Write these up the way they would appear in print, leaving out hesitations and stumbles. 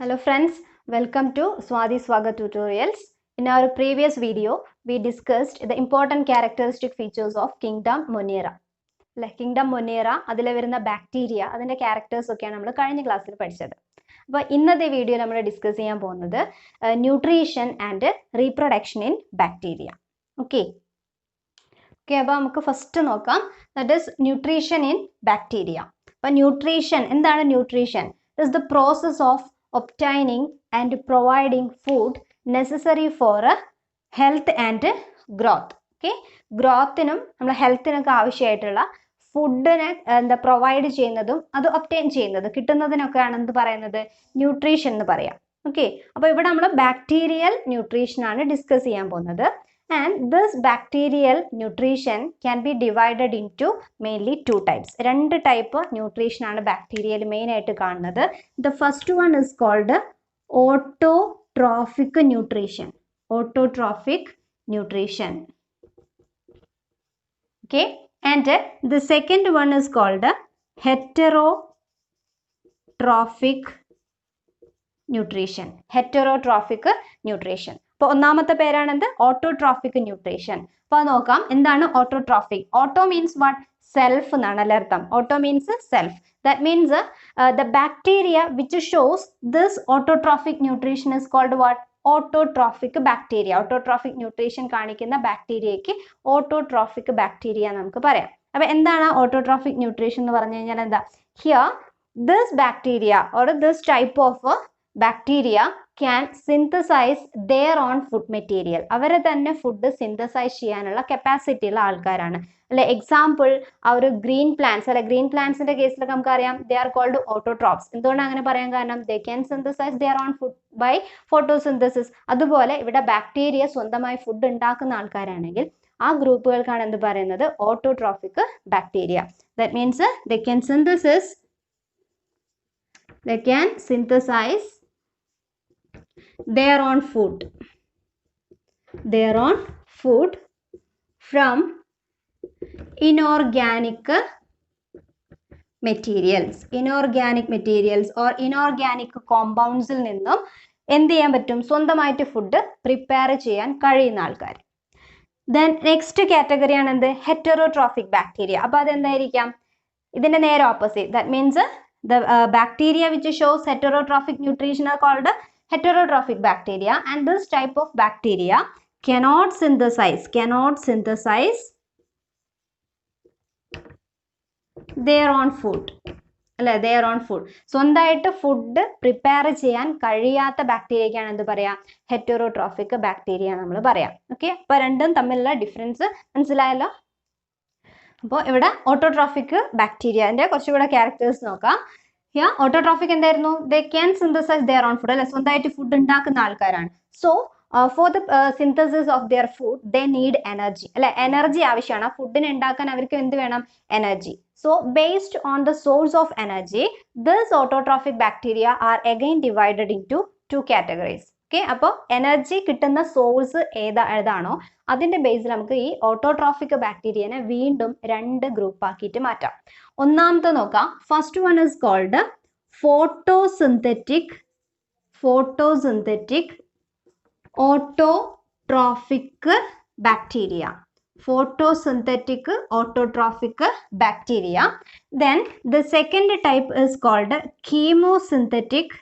Hello friends, welcome to Swati Swaga Tutorials. In our previous video, we discussed the important characteristic features of Kingdom Monera. Kingdom Monera, adile varuna bacteria, adinte characters okkeyanu nammal kazhinja class-il padichadu. Appo innathe video nammal discuss cheyan povunathu nutrition and reproduction in bacteria. Okay, appo namukku first nokkam, that is nutrition in bacteria. Appo nutrition, endana nutrition? It is the process of obtaining and providing food necessary for health and growth. Okay, growth-നും നമ്മുടെ ഹെൽത്തിനൊക്കെ ആവശ്യമായിട്ടുള്ള ഫുഡിനെ provide ചെയ്യുന്നതും അത് obtain ചെയ്യുന്നത് കിട്ടുന്നതിനൊക്കെയാണ് എന്ത് പറയുന്നത്, nutrition എന്ന് പറയാം. ഓക്കെ, അപ്പോൾ ഇവിടെ നമ്മൾ ബാക്ടീരിയൽ ന്യൂട്രീഷൻ ആണ് ഡിസ്കസ് ചെയ്യാൻ പോകുന്നത്. And this bacterial nutrition can be divided into mainly two types. രണ്ട് ടൈപ്പ് ന്യൂട്രീഷൻ ആണ് ബാക്ടീരിയയിൽ മെയിൻ ആയിട്ട് കാണുന്നത്. The first one is called autotrophic nutrition. Autotrophic nutrition. Okay, and the second one is called heterotrophic nutrition. Heterotrophic nutrition. അപ്പോൾ ഒന്നാമത്തെ പേരാണ് എന്ത്, autotrophic nutrition. അപ്പോൾ നോക്കാം എന്താണ് autotrophic. Auto means what, self എന്നാണ് അല്ലേ അർത്ഥം. Auto means self. That means the bacteria which shows this autotrophic nutrition is called what, autotrophic bacteria. Autotrophic nutrition കാണിക്കുന്ന ബാക്ടീരിയയ്ക്ക് ഓട്ടോട്രോഫിക് ബാക്ടീരിയ നമുക്ക് പറയാം. അപ്പോൾ എന്താണ് ഓട്ടോട്രോഫിക് ന്യൂട്രീഷൻ എന്ന് പറഞ്ഞു കഴിഞ്ഞാൽ എന്താ, here this bacteria or this type of bacteria can synthesize their own food material. അവരെ തന്നെ ഫുഡ് സിന്തസൈസ് ചെയ്യാനുള്ള കപ്പാസിറ്റി ഉള്ള ആൾക്കാരാണ് അല്ലെ. എക്സാമ്പിൾ ആ ഒരു ഗ്രീൻ പ്ലാന്റ്സ് അല്ലെ, ഗ്രീൻ പ്ലാന്റ്സിന്റെ കേസിലൊക്കെ നമുക്കറിയാം ദേ ആർ കോൾഡ് ഓട്ടോട്രോപ്സ്. എന്തുകൊണ്ടാണ് അങ്ങനെ പറയാൻ കാരണം, they can synthesise their own food by photosynthesis. അതുപോലെ ഇവിടെ ബാക്ടീരിയ സ്വന്തമായി ഫുഡ് ഉണ്ടാക്കുന്ന ആൾക്കാരാണെങ്കിൽ ആ ഗ്രൂപ്പുകൾക്കാണ് എന്ത് പറയുന്നത്, autotrophic bacteria. That means they can synthesize their own food from inorganic materials or inorganic compounds ൽ നിന്നും എന്ത് ചെയ്യാൻ പറ്റും, സ്വന്തമായിട്ട് ഫുഡ് പ്രിപ്പയർ ചെയ്യാൻ കഴിയുന്ന ആൾക്കാർ. ദെൻ നെക്സ്റ്റ് കാറ്റഗറി ആണ് എന്ത്, ഹെറ്ററോട്രോഫിക് ബാക്ടീരിയ. അപ്പോൾ അതെന്തായിരിക്കാം, ഇതിന്റെ നേരെ opposite. That means the bacteria which shows heterotrophic nutrition are called heterotrophic bacteria, and this type of bacteria cannot synthesize their own food അല്ലെ, their own food. സ്വന്തമായിട്ട് food prepare ചെയ്യാൻ കഴിയാത്ത ബാക്ടീരിയക്കാണ് എന്ത് പറയാം, ഹെറ്ററോട്രോഫിക് ബാക്ടീരിയ നമ്മൾ പറയാം. ഓക്കെ, അപ്പോൾ രണ്ടും തമ്മിലുള്ള ഡിഫറൻസ് മനസ്സിലായല്ലോ. അപ്പോൾ ഇവിടെ ഓട്ടോട്രോഫിക് ബാക്ടീരിയന്റെ കുറച്ചുകൂടെ ക്യാരക്ടേഴ്സ് നോക്കാം. ഓട്ടോട്രോഫിക് എന്തായിരുന്നു, they can synthesise their own food അല്ലെ, സ്വന്തമായിട്ട് ഫുഡ് ഉണ്ടാക്കുന്ന ആൾക്കാരാണ്. So for the synthesis of their food they need energy അല്ലെ, എനർജി ആവശ്യമാണ്. ആ ഫുഡിനെ ഉണ്ടാക്കാൻ അവർക്ക് എന്ത് വേണം, energy. So based on the source of energy this autotrophic bacteria are again divided in to two categories. Okay, അപ്പോൾ എനർജി കിട്ടുന്ന സോഴ്സ് ഏതാണോ അതിന്റെ ബേസിൽ നമുക്ക് ഈ ഓട്ടോട്രോഫിക് ബാക്ടീരിയനെ വീണ്ടും രണ്ട് ഗ്രൂപ്പ് ആക്കിയിട്ട് മാറ്റാം. ഒന്നാമത്തെ നോക്കാം. First one is called photosynthetic autotrophic bacteria. Photosynthetic autotrophic bacteria. Then the second type is called chemosynthetic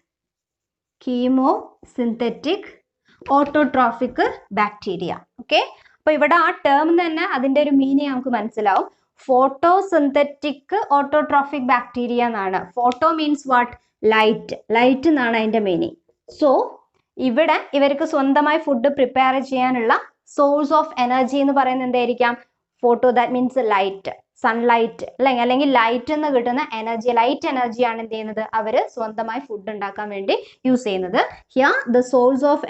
autotrophic bacteria. Okay, അപ്പൊ ഇവിടെ ആ ടേം തന്നെ അതിന്റെ ഒരു മീനിങ് നമുക്ക് മനസ്സിലാവും. ഫോട്ടോസിന്തറ്റിക് ഓട്ടോട്രോഫിക് ബാക്ടീരിയ എന്നാണ്. ഫോട്ടോ മീൻസ് വാട്ട്, ലൈറ്റ് എന്നാണ് അതിന്റെ മീനിങ്. സോ ഇവിടെ ഇവർക്ക് സ്വന്തമായി ഫുഡ് പ്രിപ്പയർ ചെയ്യാനുള്ള സോഴ്സ് ഓഫ് എനർജി എന്ന് പറയുന്നത് എന്തായിരിക്കാം, photo. That means light, sunlight അല്ലെങ്കിൽ ലൈറ്റ് എന്ന് കിട്ടുന്ന എനർജി, ലൈറ്റ് എനർജിയാണ് എന്ത് ചെയ്യുന്നത്, അവര് സ്വന്തമായി ഫുഡ് ഉണ്ടാക്കാൻ വേണ്ടി യൂസ് ചെയ്യുന്നത്. Here the source of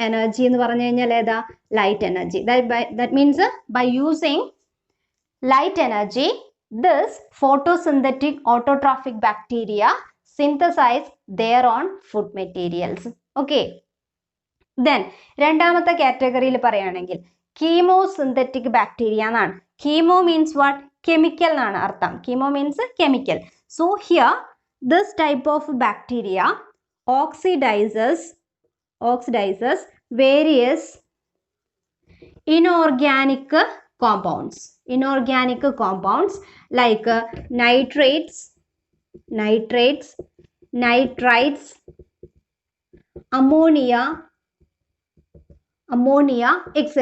energy എന്ന് പറഞ്ഞു കഴിഞ്ഞാൽ ഏതാ, light energy. That means by using light energy this photosynthetic autotrophic bacteria synthesise their own food materials. Okay, then രണ്ടാമത്തെ കാറ്റഗറിയിൽ പറയുകയാണെങ്കിൽ കീമോസിന്തറ്റിക് ബാക്ടീരിയ എന്നാണ്. കീമോ മീൻസ് വാട്ട്, കെമിക്കൽ എന്നാണ് അർത്ഥം. Chemo means chemical. So here This type of bacteria oxidizes various inorganic compounds like nitrates, nitrites, ammonia, etc.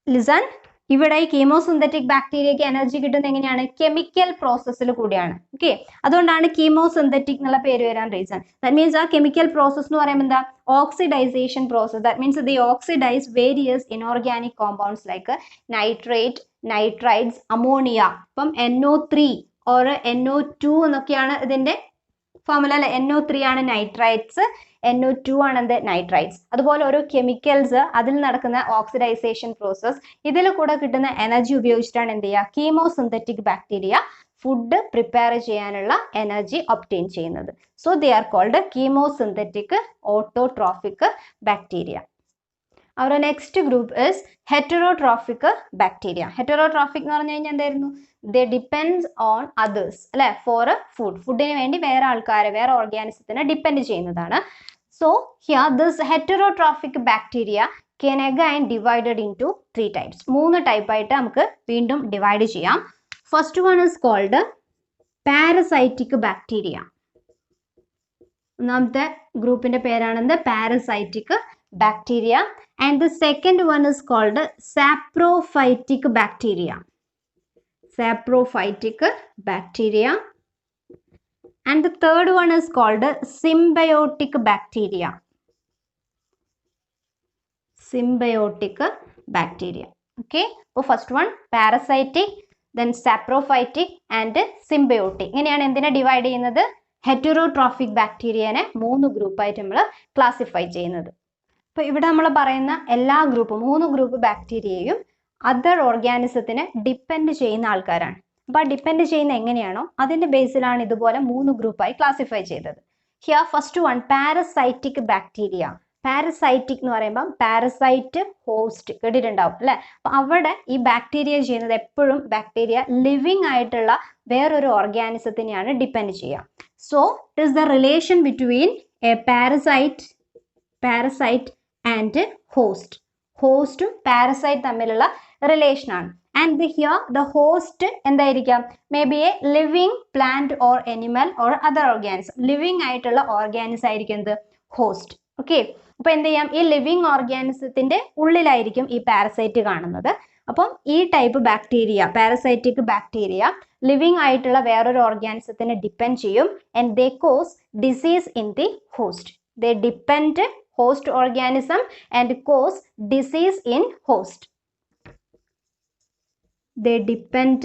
Listen, ഇവിടെ ഈ chemosynthetic ബാക്ടീരിയക്ക് energy കിട്ടുന്നത് എങ്ങനെയാണ്? കെമിക്കൽ പ്രോസസ്സിൽ കൂടിയാണ്. ഓക്കെ, അതുകൊണ്ടാണ് കീമോസിന്തറ്റിക് എന്നുള്ള പേര് വരാൻ റീസൺ. ദാറ്റ് മീൻസ് ആ കെമിക്കൽ പ്രോസസ് എന്ന് പറയുമ്പോൾ എന്താ? Oxidisation process. That means the oxidise various inorganic compounds like nitrate, nitrites, ammonia. ഇപ്പം NO3 ഓർ NO2 എന്നൊക്കെയാണ് ഇതിന്റെ ഫോർമുല അല്ലെ. NO3 ആണ് നൈട്രൈറ്റ്സ്, NO2 ആണ് എന്ത്? നൈട്രൈറ്റ്സ്. അതുപോലെ ഓരോ കെമിക്കൽസ്, അതിൽ നടക്കുന്ന ഓക്സിഡൈസേഷൻ പ്രോസസ്, ഇതിൽ കൂടെ കിട്ടുന്ന എനർജി ഉപയോഗിച്ചിട്ടാണ് എന്ത് ചെയ്യുക? കീമോസിന്തറ്റിക് ബാക്ടീരിയ ഫുഡ് പ്രിപ്പയർ ചെയ്യാനുള്ള എനർജി ഒബ്റ്റെയിൻ ചെയ്യുന്നത്. So they are called chemosynthetic autotrophic bacteria. Our next group is heterotrophic bacteria. Heterotrophic എന്ന് പറഞ്ഞു കഴിഞ്ഞാൽ എന്തായിരുന്നു? They depends on others അല്ലെ, for food. ഫുഡിന് വേണ്ടി വേറെ ആൾക്കാരെ, വേറെ ഓർഗാനിസത്തിനെ ഡിപ്പെൻഡ് ചെയ്യുന്നതാണ്. So here this heterotrophic bacteria can again divided into 3 types. 3 type ആയിട്ട് നമുക്ക് വീണ്ടും ഡിവൈഡ് ചെയ്യാം. First one is called parasitic bacteria. ഒന്നാമത്തെ ഗ്രൂപ്പിന്റെ പേരാണ് എന്ത്? Parasitic bacteria. And the second one is called saprophytic bacteria. And the third one is called symbiotic bacteria. Okay, so first one parasitic, then saprophytic and symbiotic. ഇങ്ങനെയാണ് എന്തിനെ divide ചെയ്യുന്നത്? Heterotrophic ബാക്ടീരിയനെ 3 ഗ്രൂപ്പായിട്ട് നമ്മൾ classify ചെയ്യുന്നത്. അപ്പോൾ ഇവിടെ നമ്മൾ പറയുന്ന എല്ലാ ഗ്രൂപ്പും 3 ഗ്രൂപ്പ് ബാക്ടീരിയയും അതർ ഓർഗാനിസത്തിനെ ഡിപ്പെൻഡ് ചെയ്യുന്ന ആൾക്കാരാണ്. അപ്പോൾ ആ ഡിപ്പെൻഡ് ചെയ്യുന്ന എങ്ങനെയാണോ അതിന്റെ ബേസിലാണ് ഇതുപോലെ 3 ഗ്രൂപ്പായി ക്ലാസിഫൈ ചെയ്തത്. Here first one parasitic bacteria. Parasitic എന്ന് പറയുമ്പോൾ പാരസൈറ്റ്, ഹോസ്റ്റ് കേട്ടിട്ടുണ്ടാവും അല്ലെ. അപ്പൊ അവിടെ ഈ ബാക്ടീരിയ ചെയ്യുന്നത് എപ്പോഴും ബാക്ടീരിയ ലിവിങ് ആയിട്ടുള്ള വേറൊരു ഓർഗാനിസത്തിനെയാണ് ഡിപ്പെൻഡ് ചെയ്യുക. So it is the relation between a parasite and ഹോസ്റ്റും പാരസൈറ്റ് തമ്മിലുള്ള റിലേഷൻ ആണ്. ആൻഡ് ഹിയർ ദ ഹോസ്റ്റ് എന്തായിരിക്കാം? May be a living plant or animal or other organism. Living ആയിട്ടുള്ള ഓർഗാനിസം ആയിരിക്കും എന്ത്? ഹോസ്റ്റ്. ഓക്കെ, അപ്പൊ എന്ത് ചെയ്യാം? ഈ ലിവിങ് ഓർഗാനിസത്തിന്റെ ഉള്ളിലായിരിക്കും ഈ പാരസൈറ്റ് കാണുന്നത്. അപ്പം ഈ type bacteria, parasitic bacteria living ആയിട്ടുള്ള വേറൊരു ഓർഗാനിസത്തിനെ ഡിപ്പെൻഡ് ചെയ്യും. And they cause disease in the host. They depend host organism and cause disease in host. They depend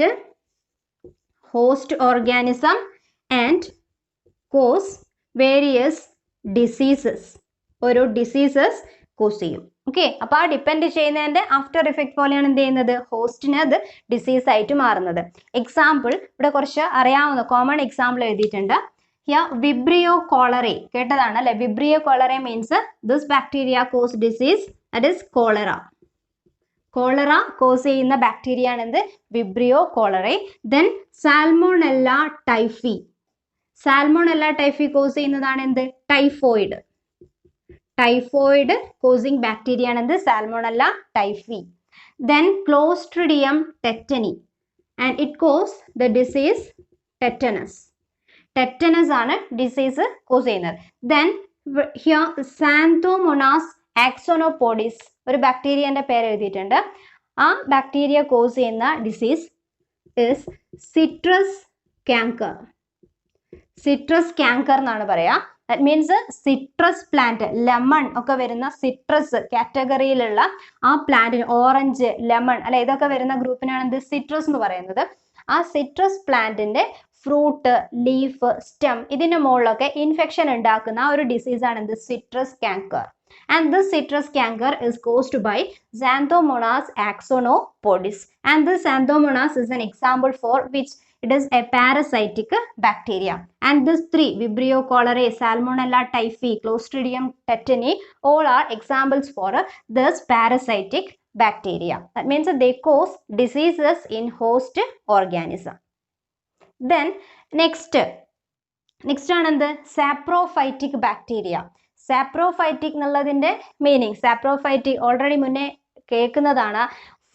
host organism and cause various diseases. ഓരോ diseases cos ചെയ്യും. Okay, അപ്പൊ ആ depend ചെയ്യുന്നതിന്റെ after effect പോലെയാണ് എന്ത് ചെയ്യുന്നത്? ഹോസ്റ്റിന് അത് ഡിസീസ് ആയിട്ട് മാറുന്നത്. എക്സാമ്പിൾ ഇവിടെ കുറച്ച് അറിയാവുന്ന കോമൺ എക്സാമ്പിൾ എഴുതിയിട്ടുണ്ട്. Here Vibrio cholerae കേട്ടതാണ് അല്ലെ. Vibrio cholerae means this bacteria cause disease, that is cholera. Cholera cause ചെയ്യുന്ന ബാക്ടീരിയ ആണ് എന്ത്? Vibrio cholerae. Then Salmonella typhi. Salmonella typhi cause ചെയ്യുന്നതാണ് എന്ത്? ടൈഫോയിഡ് causing bacteria ആണ് എന്ത്? Salmonella typhi. Then Clostridium tetani and it cause the disease tetanus. Tetanus ആണ് disease cause ചെയ്യുന്നത്. Then here സാന്തോമോണാസ് ആക്സോനോപോഡിസ് ഒരു ബാക്ടീരിയന്റെ പേര് എഴുതിയിട്ടുണ്ട്. ആ ബാക്ടീരിയ കോസ് ചെയ്യുന്ന ഡിസീസ് ഇസ് സിട്രസ് ക്യാങ്കർ എന്നാണ് പറയാ. That means citrus plant, lemon ഒക്കെ വരുന്ന സിട്രസ് കാറ്റഗറിയിലുള്ള ആ പ്ലാന്റിന്, ഓറഞ്ച്, ലെമൺ അല്ലെ, ഇതൊക്കെ വരുന്ന ഗ്രൂപ്പിനാണ് എന്ത്? സിട്രസ് എന്ന് പറയുന്നത്. ആ സിട്രസ് പ്ലാന്റിന്റെ ഫ്രൂട്ട്, ലീഫ്, സ്റ്റെം ഇതിന്റെ മുകളിലൊക്കെ ഇൻഫെക്ഷൻ ഉണ്ടാക്കുന്ന ആ ഒരു ഡിസീസ് ആണ് എന്ത്? Citrus canker. And this citrus canker is caused by Xanthomonas axonopodis. And this Xanthomonas is an example for which it is a parasitic bacteria. And these 3, Vibrio cholerae, Salmonella typhi, Clostridium tetani, all are examples for this parasitic bacteria. That means that they cause diseases in host organism. Then next ആണ് എന്ത്? Saprophytic bacteria. Saprophytic എന്നുള്ളതിന്റെ meaning, saprophytic already മുന്നേ കേൾക്കുന്നതാണ്.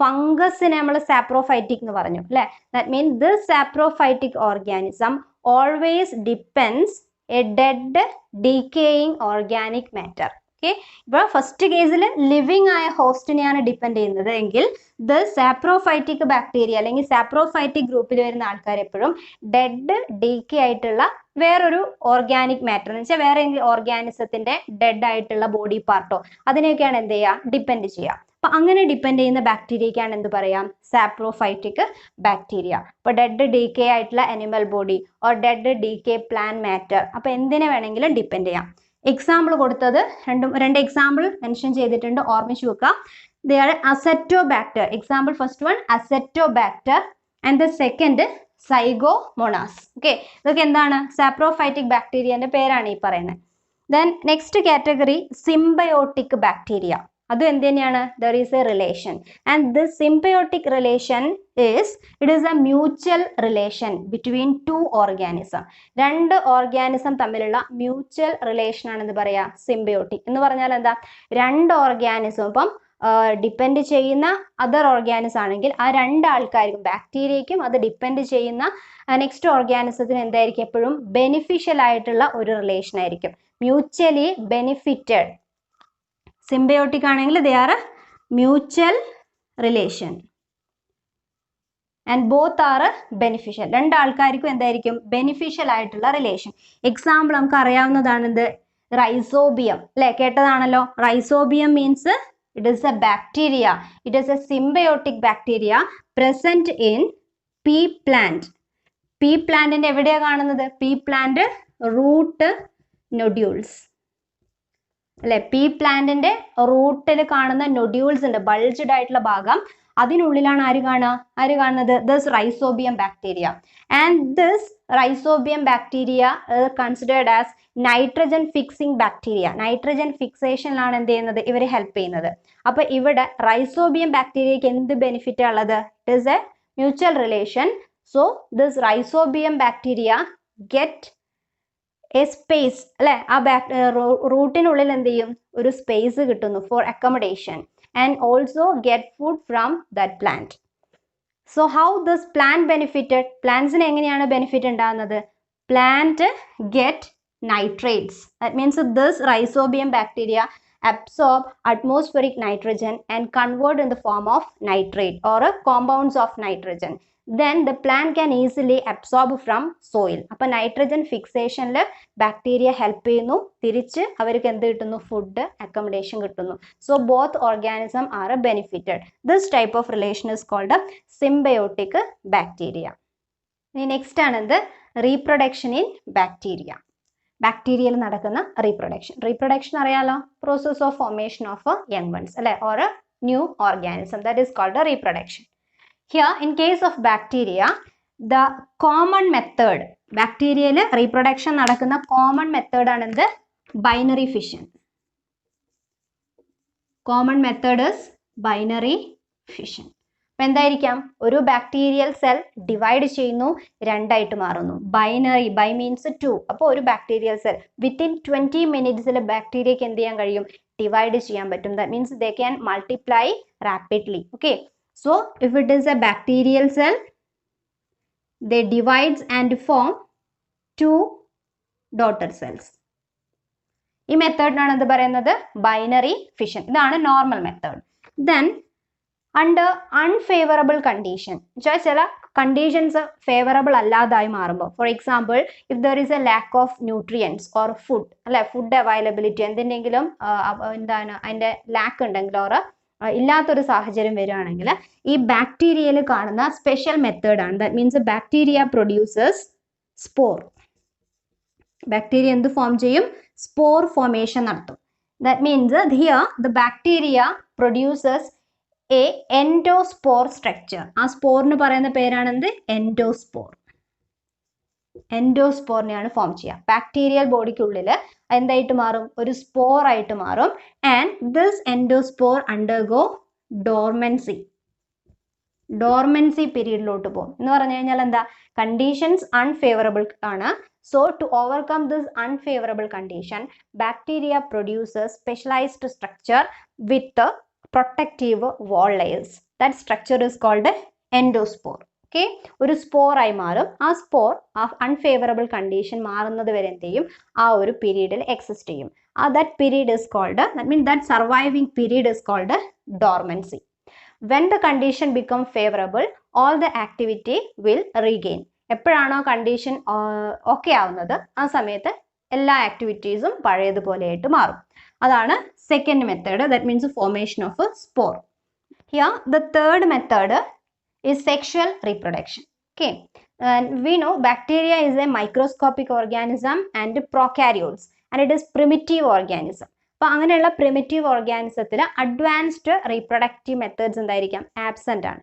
ഫംഗസിനെ നമ്മൾ saprophytic എന്ന് പറഞ്ഞു അല്ലെ. That mean this saprophytic organism always depends A dead decaying organic matter. Okay, ഇപ്പൊ ഫസ്റ്റ് കേസിൽ ലിവിങ് ആയ ഹോസ്റ്റിനെയാണ് ഡിപ്പെൻഡ് ചെയ്യുന്നത് എങ്കിൽ ദ സാപ്രോഫൈറ്റിക് ബാക്ടീരിയ അല്ലെങ്കിൽ സാപ്രോഫൈറ്റിക് ഗ്രൂപ്പിൽ വരുന്ന ആൾക്കാർ എപ്പോഴും ഡെഡ് ഡീക്കേ ആയിട്ടുള്ള വേറൊരു ഓർഗാനിക് മാറ്റർ എന്ന് വെച്ചാൽ വേറെ ഓർഗാനിസത്തിന്റെ ഡെഡ് ആയിട്ടുള്ള ബോഡി പാർട്ടോ അതിനെയൊക്കെയാണ് എന്ത് ചെയ്യുക? ഡിപ്പെൻഡ് ചെയ്യുക. അപ്പൊ അങ്ങനെ ഡിപ്പെൻഡ് ചെയ്യുന്ന ബാക്ടീരിയക്കാണ് എന്ത് പറയാം? Saprophytic bacteria. അപ്പൊ ഡെഡ് ഡീക്കേ ആയിട്ടുള്ള animal body or dead decay plant matter, അപ്പൊ എന്തിനെ വേണമെങ്കിലും ഡിപ്പെൻഡ് ചെയ്യാം. എക്സാമ്പിൾ കൊടുത്തത് രണ്ട് എക്സാമ്പിൾ മെൻഷൻ ചെയ്തിട്ടുണ്ട്, ഓർമ്മിച്ചു വെക്കുക. They are acetobacter. Example first one acetobacter and the second zygomonas. Okay, ഇതൊക്കെ എന്താണ്? സാപ്രോഫൈറ്റിക് ബാക്ടീരിയന്റെ പേരാണ് ഈ പറയുന്നത്. Then next category symbiotic bacteria. അതും എന്ത് തന്നെയാണ്? There is a relation and this symbiotic relation it is a mutual relation between two organism. രണ്ട് ഓർഗാനിസം തമ്മിലുള്ള മ്യൂച്വൽ റിലേഷൻ ആണെന്ന് പറയാ സിംബയോട്ടിക് എന്ന് പറഞ്ഞാൽ എന്താ? രണ്ട് ഓർഗാനിസം ഇപ്പം ഡിപ്പെൻഡ് ചെയ്യുന്ന അതർ ഓർഗാനിസം ആണെങ്കിൽ ആ രണ്ട് ആൾക്കാർക്കും ബാക്ടീരിയയ്ക്കും അത് ഡിപ്പെൻഡ് ചെയ്യുന്ന നെക്സ്റ്റ് ഓർഗാനിസത്തിന് എന്തായിരിക്കും? എപ്പോഴും ബെനിഫിഷ്യൽ ആയിട്ടുള്ള ഒരു റിലേഷൻ ആയിരിക്കും, മ്യൂച്വലി ബെനിഫിറ്റഡ്. സിംബയോട്ടിക് ആണെങ്കിൽ they are mutual relation and both are beneficial. രണ്ട് ആൾക്കാർക്കും എന്തായിരിക്കും? ബെനിഫിഷ്യൽ ആയിട്ടുള്ള റിലേഷൻ. എക്സാമ്പിൾ നമുക്ക് അറിയാവുന്നതാണ് എന്ത്? റൈസോബിയം അല്ലെ, കേട്ടതാണല്ലോ. Rhizobium means it is a bacteria, it is a symbiotic bacteria present in pea plant. pea plant ന്റെ എവിടെയാ കാണുന്നത്? pea plant root nodules അല്ലെ. pea plant ന്റെ റൂട്ടിൽ കാണുന്ന നൊഡ്യൂൾസ് ഉണ്ട്, ബൾജ്ഡ് ആയിട്ടുള്ള ഭാഗം, അതിനുള്ളിലാണ് ആര് കാണുന്നത്? this rhizobium bacteria. and this rhizobium bacteria considered as nitrogen fixing bacteria. Nitrogen ഫിക്സേഷനിലാണ് എന്ത് ചെയ്യുന്നത്? ഇവർ ഹെൽപ്പ് ചെയ്യുന്നത്. അപ്പൊ ഇവിടെ റൈസോബിയം ബാക്ടീരിയക്ക് എന്ത് ബെനിഫിറ്റ് ഉള്ളത്? It is a mutual relation. So this rhizobium bacteria get a space അല്ലെ, ആ റൂട്ടിനുള്ളിൽ എന്ത് ചെയ്യും? ഒരു സ്പേസ് കിട്ടുന്നു for accommodation and also get food from that plant. So how this plant benefited? പ്ലാന്റ്സിന് എങ്ങനെയാണ് ബെനിഫിറ്റ് ഉണ്ടാകുന്നത്? Plant get nitrates. That means this rhizobium bacteria absorb atmospheric nitrogen and convert in the form of nitrate or compounds of nitrogen. Then the plant can easily absorb from soil. അപ്പോൾ nitrogen ഫിക്സേഷനിൽ bacteria help ചെയ്യുന്നു, തിരിച്ച് അവർക്ക് എന്ത് കിട്ടുന്നു? Food, accommodation കിട്ടുന്നു. So both organism are benefited. This type of relation is called symbiotic bacteria. ഇനി next ആണ് എന്ത്? Reproduction in bacteria. ബാക്ടീരിയയിൽ നടക്കുന്ന റീപ്രൊഡക്ഷൻ അറിയാലോ, process of formation of young ones അല്ലെ, or a new organism, that is called reproduction. Here in case of bacteria the common method, ബാക്ടീരിയയിൽ reproduction നടക്കുന്ന common method ആണ് എന്ത്? Binary fission. Common method is binary fission. അപ്പൊ എന്തായിരിക്കാം? ഒരു bacterial cell divide ചെയ്യുന്നു, രണ്ടായിട്ട് മാറുന്നു. Binary, bi means two. അപ്പോൾ ഒരു ബാക്ടീരിയൽ സെൽ വിത്തിൻ 20 മിനിറ്റ്സിൽ ബാക്ടീരിയക്ക് എന്ത് ചെയ്യാൻ കഴിയും? ഡിവൈഡ് ചെയ്യാൻ പറ്റും. That means they can multiply rapidly. Okay, so if it is a bacterial cell they divides and form 2 daughter cells. ഈ മെത്തേഡിനാണ് എന്ത് പറയുന്നത്? Binary fission. ഇതാണ് normal method. Then under unfavourable condition, ചില കണ്ടീഷൻസ് ഫേവറബിൾ അല്ലാതായി മാറുമ്പോൾ, for example if there is A lack of nutrients or food അല്ലെ, food availability എന്തിൻ്റെങ്കിലും എന്താണ് അതിൻ്റെ ലാക്ക് ഉണ്ടെങ്കിൽ ഓർ ഇല്ലാത്തൊരു സാഹചര്യം വരികയാണെങ്കിൽ ഈ ബാക്ടീരിയയിൽ കാണുന്ന സ്പെഷ്യൽ മെത്തേഡാണ്. That means bacteria producers spore. Bacteria എന്ത് ഫോം ചെയ്യും? സ്പോർ ഫോർമേഷൻ നടത്തും. That means here the bacteria producers a endospore structure. ആ സ്പോറിന് പറയുന്ന പേരാണ് എന്ത്? എൻഡോസ്പോർ. എൻഡോസ്പോറിനെയാണ് ഫോം ചെയ്യുക. ബാക്ടീരിയൽ ബോഡിക്കുള്ളിൽ എന്തായിട്ട് മാറും? ഒരു സ്പോർ ആയിട്ട് മാറും. And this endospore undergo dormancy. Dormancy പീരീഡിലോട്ട് പോകും. എന്ന് പറഞ്ഞു കഴിഞ്ഞാൽ എന്താ, കണ്ടീഷൻസ് അൺഫേവറബിൾ ആണ്. So to overcome this unfavourable condition, bacteria produces specialised structure with protective wall layers. That structure is called endospore. Okay, ഒരു സ്പോറായി മാറും. ആ സ്പോർ ആ അൺഫേവറബിൾ കണ്ടീഷൻ മാറുന്നത് വരെ എന്ത് ചെയ്യും, ആ ഒരു പീരീഡിൽ എക്സിസ്റ്റ് ചെയ്യും. That period is called, that means that surviving period is called dormancy. When the condition become favorable, all the activity will regain. എപ്പോഴാണോ കണ്ടീഷൻ ഓക്കെ ആവുന്നത് ആ സമയത്ത് എല്ലാ ആക്ടിവിറ്റീസും പഴയതുപോലെയായിട്ട് മാറും. അതാണ് second method. That means formation of A spore. Here the third method is sexual reproduction. Okay, and we know bacteria is a microscopic organism and prokaryotes, and it is primitive organism. അപ്പോൾ അങ്ങനെയുള്ള primitive ഓർഗാനിസത്തിൽ advanced reproductive methods എന്തായിരിക്കാം, absent ആണ്.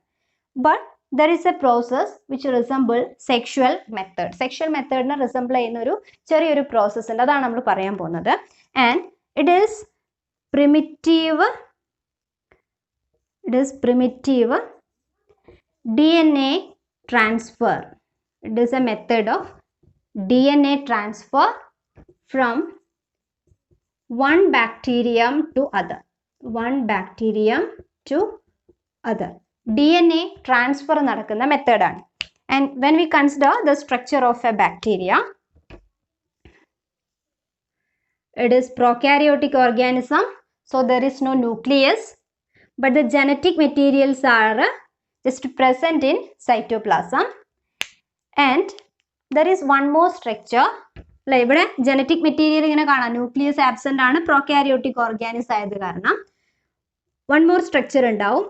But there is a process which resemble sexual method. Sexual മെത്തേഡിനെ resemble ചെയ്യുന്ന ഒരു ചെറിയൊരു process ഉണ്ട്, അതാണ് നമ്മൾ പറയാൻ പോകുന്നത്. And it is primitive DNA transfer. It is a method of DNA transfer from one bacterium to other. DNA transfer നടക്കുന്ന method ആണ്. And when we consider the structure of a bacteria, it is prokaryotic organism, so there is no nucleus, but the genetic materials are just present in cytoplasm. And there is one more structure. അല്ല, ഇവിടെ genetic material ഇങ്ങനെ കാണാം, nucleus absent ആണ്, prokaryotic organism ആയത് കാരണം. One more structure ഉണ്ടാവും.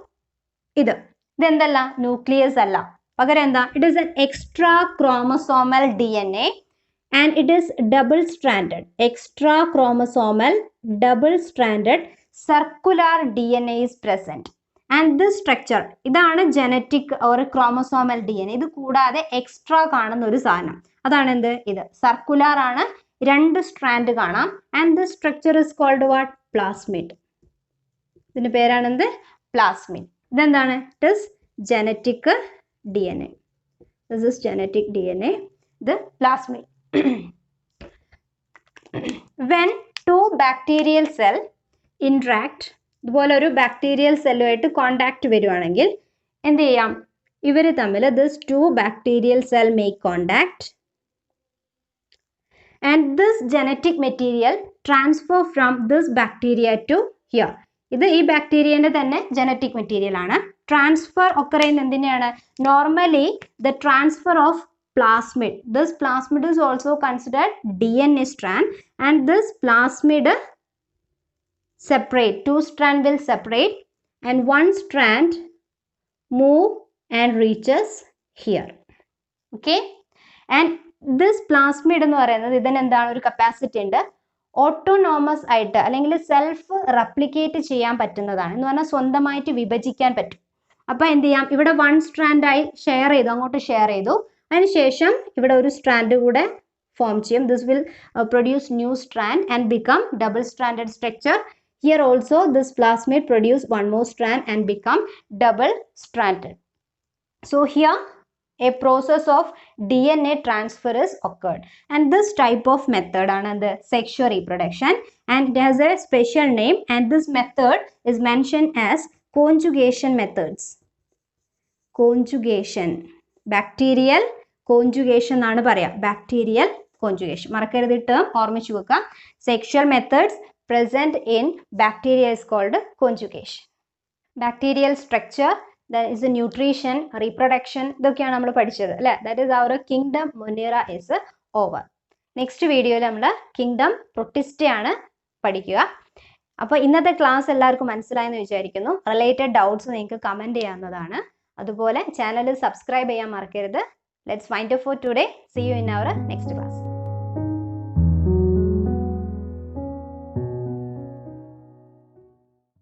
ഇതെന്തല്ല, nucleus അല്ല, പകരം എന്താ, it is an extra chromosomal DNA and it is double stranded. Extra chromosomal double stranded circular DNA is present. And this structure, ഇതാണ് ജനറ്റിക് ഓർ ക്രോമസോമൽ DNA. ഇത് കൂടാതെ extra കാണുന്ന ഒരു സാധനം, അതാണ് എന്ത്, ഇത് സർക്കുലർ ആണ്, 2 സ്ട്രാൻഡ് കാണാം. And this structure is called what, plasmid. ഇതിന്റെ പേരാണ് എന്ത്, പ്ലാസ്മിഡ്. ഇതെന്താണ്, it is genetic DNA. This is genetic DNA, ഇത് plasmid. When two bacterial cell interact, ഇതുപോലെ ഒരു ബാക്ടീരിയൽ സെല്ലുമായിട്ട് കോണ്ടാക്ട് വരുവാണെങ്കിൽ എന്ത് ചെയ്യാം, ഇവർ തമ്മിൽ this 2 bacterial cell make contact and this genetic material transfer from this bacteria to here. ഇത് ഈ ബാക്ടീരിയന്റെ തന്നെ ജനറ്റിക് മെറ്റീരിയൽ ആണ്. ട്രാൻസ്ഫർ ഒക്കെ ചെയ്യുന്നത് എന്തിനാണ്, normally the transfer of plasmid. This plasmid is also considered DNA strand, and this plasmid separate, 2 strand will separate and 1 strand move and reaches here. Okay, and this plasmid എന്ന് പറയുന്നത് ഇതിന് എന്താണ്, ഒരു capacity ഉണ്ട്, autonomous ആയിട്ട് അല്ലെങ്കിൽ self replicate ചെയ്യാൻ പറ്റുന്നതാണ്. എന്ന് പറഞ്ഞാൽ സ്വന്തമായിട്ട് വിഭജിക്കാൻ പറ്റും. അപ്പൊ എന്ത് ചെയ്യാം, ഇവിടെ 1 സ്ട്രാൻഡായി ഷെയർ ചെയ്തു, അങ്ങോട്ട് ഷെയർ ചെയ്തു, അതിനുശേഷം ഇവിടെ ഒരു സ്ട്രാൻഡ് കൂടെ ഫോം ചെയ്യും. This will produce new strand and become double stranded structure. Here also this plasmid produce 1 more strand and become double stranded. So here a process of DNA transfer is occurred, and this type of method ആണ് the sexual reproduction, and it has a special name, and this method is mentioned as conjugation methods. Conjugation, bacterial conjugation എന്നാണ് പറയാ, bacterial conjugation. മറക്കരുത്, term ഓർമ്മിച്ചു വെക്കുക. Sexual methods present in bacteria is called conjugation. Bacterial structure, is a nutrition, reproduction, ഇതൊക്കെയാണ് നമ്മൾ പഠിച്ചത് അല്ലേ. That is our kingdom Monera is over. Next വീഡിയോയിൽ നമ്മൾ കിങ്ഡം പ്രൊട്ടിസ്റ്റ ആണ് പഠിക്കുക. അപ്പോൾ ഇന്നത്തെ ക്ലാസ് എല്ലാവർക്കും മനസ്സിലായെന്ന് വിചാരിക്കുന്നു. റിലേറ്റഡ് ഡൗട്ട്സ് നിങ്ങൾക്ക് കമൻറ്റ് ചെയ്യാവുന്നതാണ്. അതുപോലെ ചാനൽ സബ്സ്ക്രൈബ് ചെയ്യാൻ മറക്കരുത്. Let's wind up for today. See you in our next class.